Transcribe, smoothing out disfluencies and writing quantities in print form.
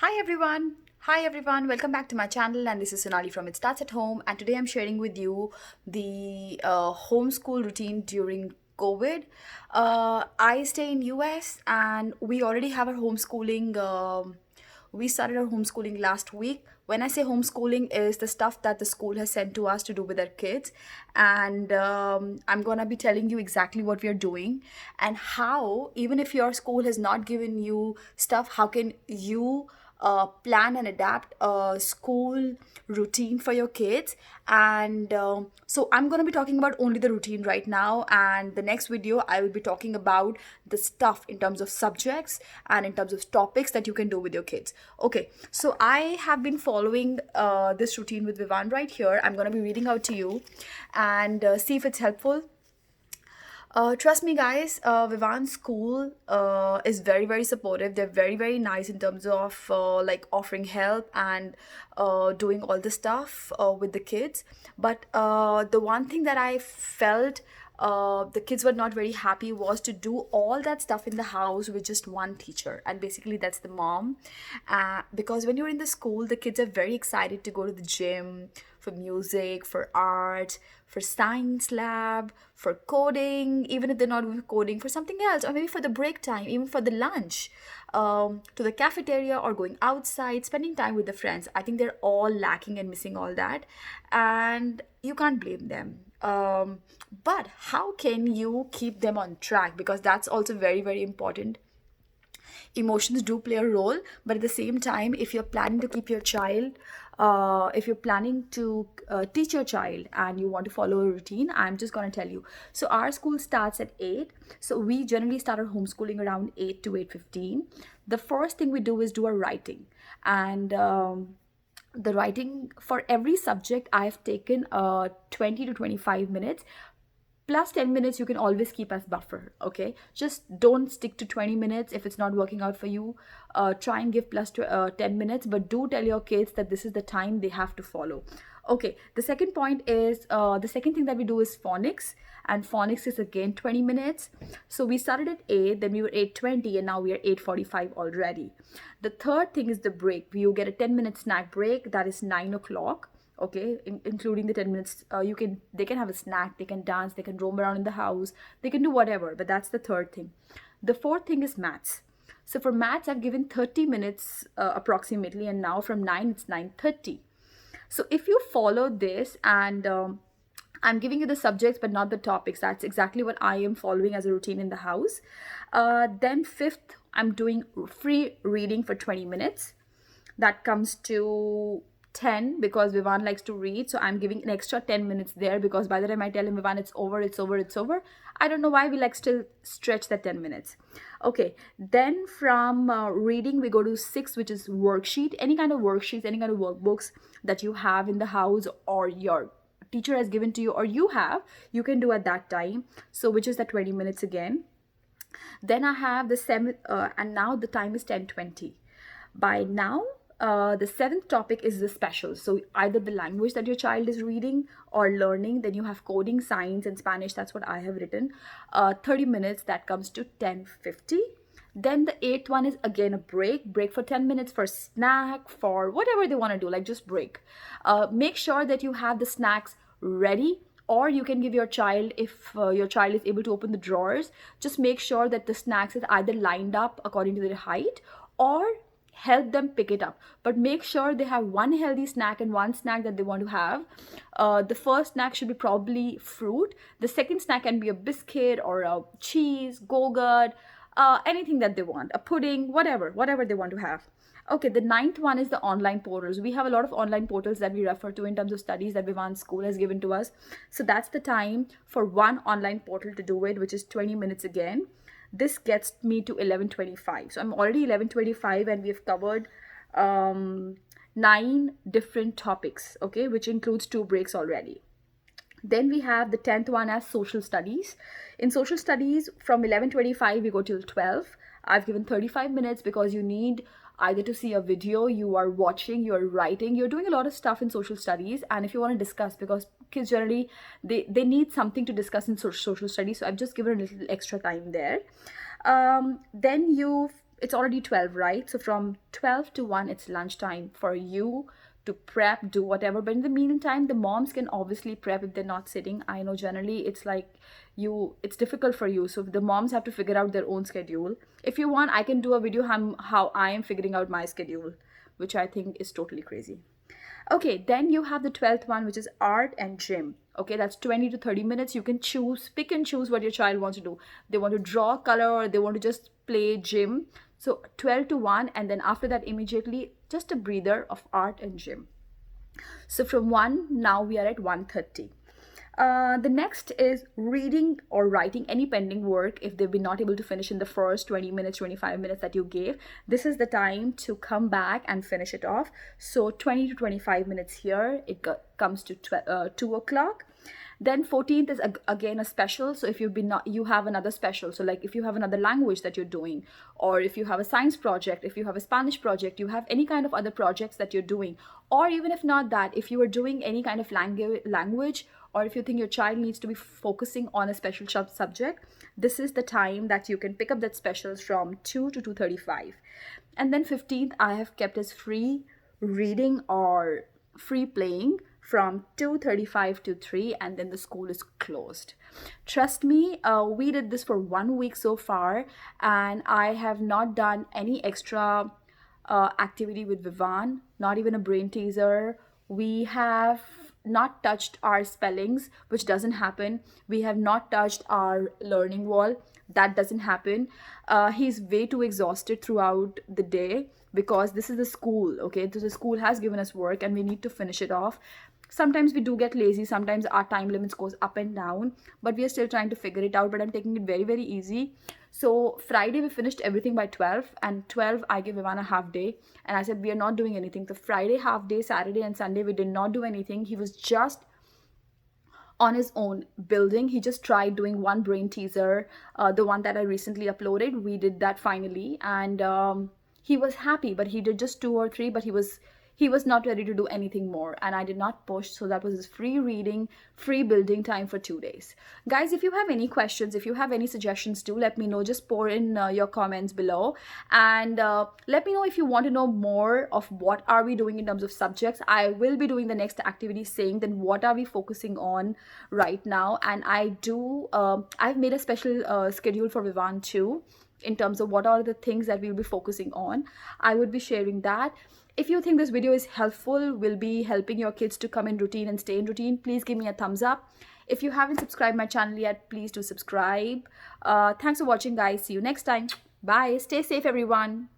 Hi everyone. Hi everyone. Welcome back to my channel, and this is Sonali from It Starts at Home, and today I'm sharing with you the homeschool routine during COVID. I stay in US and we already have our homeschooling. We started our homeschooling last week. When I say homeschooling is the stuff that the school has sent to us to do with our kids, and I'm gonna be telling you exactly what we are doing and how, even if your school has not given you stuff, how can you plan and adapt a school routine for your kids. And so I'm going to be talking about only the routine right now, and the next video I will be talking about the stuff in terms of subjects and in terms of topics that you can do with your kids. Okay, so I have been following this routine with Vivaan right here. I'm going to be reading out to you and see if it's helpful. Trust me, guys. Vivan's school is very, very supportive. They're very, very nice in terms of like offering help and doing all the stuff with the kids. But the one thing that I felt the kids were not very happy was to do all that stuff in the house with just one teacher, and basically that's the mom. Because when you're in the school, the kids are very excited to go to the gym, for music, for art, for science lab, for coding, even if they're not doing coding, for something else, or maybe for the break time, even for the lunch, to the cafeteria or going outside, spending time with the friends. I think they're all lacking and missing all that, and you can't blame them. But how can you keep them on track? Because that's also very, very important. Emotions do play a role, but at the same time, if you're planning to keep your child, if you're planning to teach your child and you want to follow a routine, I'm just going to tell you. So our school starts at 8, so we generally start our homeschooling around 8 to 8:15. The first thing we do is do our writing, and the writing for every subject I've taken 20 to 25 minutes plus 10 minutes. You can always keep as buffer. Okay, just don't stick to 20 minutes if it's not working out for you. Try and give 10 minutes, but do tell your kids that this is the time they have to follow. Okay, the second point is the second thing that we do is phonics, and phonics is again 20 minutes. So we started at 8, then we were 8:20, and now we are 8:45 already. The third thing is the break. You get a 10-minute snack break, that is 9 o'clock. Okay, including the 10 minutes. They can have a snack, they can dance, they can roam around in the house, they can do whatever. But that's the third thing. The fourth thing is maths. So for maths I've given 30 minutes approximately, and now from 9 it's 9:30. So if you follow this, and I'm giving you the subjects but not the topics, that's exactly what I am following as a routine in the house. Then fifth, I'm doing free reading for 20 minutes. That comes to 10 because Vivan likes to read, so I'm giving an extra 10 minutes there, because by the time I tell him, Vivan, it's over, it's over, it's over, I don't know why we like still stretch that 10 minutes. Okay, then from reading we go to 6, which is worksheet. Any kind of worksheets, any kind of workbooks that you have in the house or your teacher has given to you, or you can do at that time, so which is the 20 minutes again. Then I have the 7th, and now the time is 10:20. By now, the 7th topic is the special. So either the language that your child is reading or learning, then you have coding, science, and Spanish. That's what I have written. 30 minutes, that comes to 10:50. Then the 8th one is again a break for 10 minutes for snack, for whatever they want to do, like just break. Make sure that you have the snacks ready, or you can give your child, if your child is able to open the drawers, just make sure that the snacks is either lined up according to their height, or help them pick it up, but make sure they have one healthy snack and one snack that they want to have. The first snack should be probably fruit. The second snack can be a biscuit or a cheese, go-gurt, anything that they want, a pudding, whatever they want to have. Okay, the 9th one is the online portals. We have a lot of online portals that we refer to in terms of studies that Vivan School has given to us. So that's the time for one online portal to do it, which is 20 minutes again. This gets me to 11:25. So I'm already 11:25, and we have covered 9 different topics, okay, which includes 2 breaks already. Then we have the 10th one as social studies. In social studies, from 11:25 we go till 12. I've given 35 minutes because you need either to see a video, you are watching, you're writing, you're doing a lot of stuff in social studies. And if you want to discuss, because kids generally, they need something to discuss in social studies, so I've just given a little extra time there. Then you it's already 12, right? So from 12 to 1, it's lunchtime for you to prep, do whatever. But in the meantime, the moms can obviously prep if they're not sitting. I know generally it's like it's difficult for you. So the moms have to figure out their own schedule. If you want, I can do a video how I am figuring out my schedule, which I think is totally crazy. Okay, then you have the 12th one, which is art and gym. Okay, that's 20 to 30 minutes. You can choose, pick and choose what your child wants to do. They want to draw, color, or they want to just play gym. So 12 to 1, and then after that, immediately just a breather of art and gym. So from 1, now we are at 1:30. The next is reading or writing any pending work if they've been not able to finish in the first 20 minutes, 25 minutes that you gave. This is the time to come back and finish it off. So 20 to 25 minutes here, comes to 2 o'clock. Then 14th is again a special. So if you've been not, you have another special. So like if you have another language that you're doing, or if you have a science project, if you have a Spanish project, you have any kind of other projects that you're doing, or even if not that, if you are doing any kind of language, or if you think your child needs to be focusing on a special subject, this is the time that you can pick up that specials from 2 to 2:35. And then 15th, I have kept as free reading or free playing from 2:35 to 3, and then the school is closed. Trust me, we did this for 1 week so far, and I have not done any extra activity with Vivaan, not even a brain teaser. We have not touched our spellings, which doesn't happen. We have not touched our learning wall. That doesn't happen. He's way too exhausted throughout the day because this is the school, okay? So the school has given us work and we need to finish it off. Sometimes we do get lazy, sometimes our time limits goes up and down, but we are still trying to figure it out. But I'm taking it very, very easy. So Friday we finished everything by 12, and 12 I gave Ivan a half day, and I said we are not doing anything. So Friday half day, Saturday and Sunday we did not do anything. He was just on his own building. He just tried doing one brain teaser, the one that I recently uploaded. We did that finally, and he was happy, but he did just 2 or 3, but he was not ready to do anything more, and I did not push. So that was his free reading, free building time for 2 days. Guys, if you have any questions, if you have any suggestions, do let me know. Just pour in your comments below, and let me know if you want to know more of what are we doing in terms of subjects. I will be doing the next activity saying then what are we focusing on right now, and I've made a special schedule for Vivaan too, in terms of what are the things that we'll be focusing on. I would be sharing that. If you think this video is helpful, will be helping your kids to come in routine and stay in routine, please give me a thumbs up. If you haven't subscribed my channel yet, please do subscribe. Thanks for watching, guys. See you next time. Bye. Stay safe, everyone.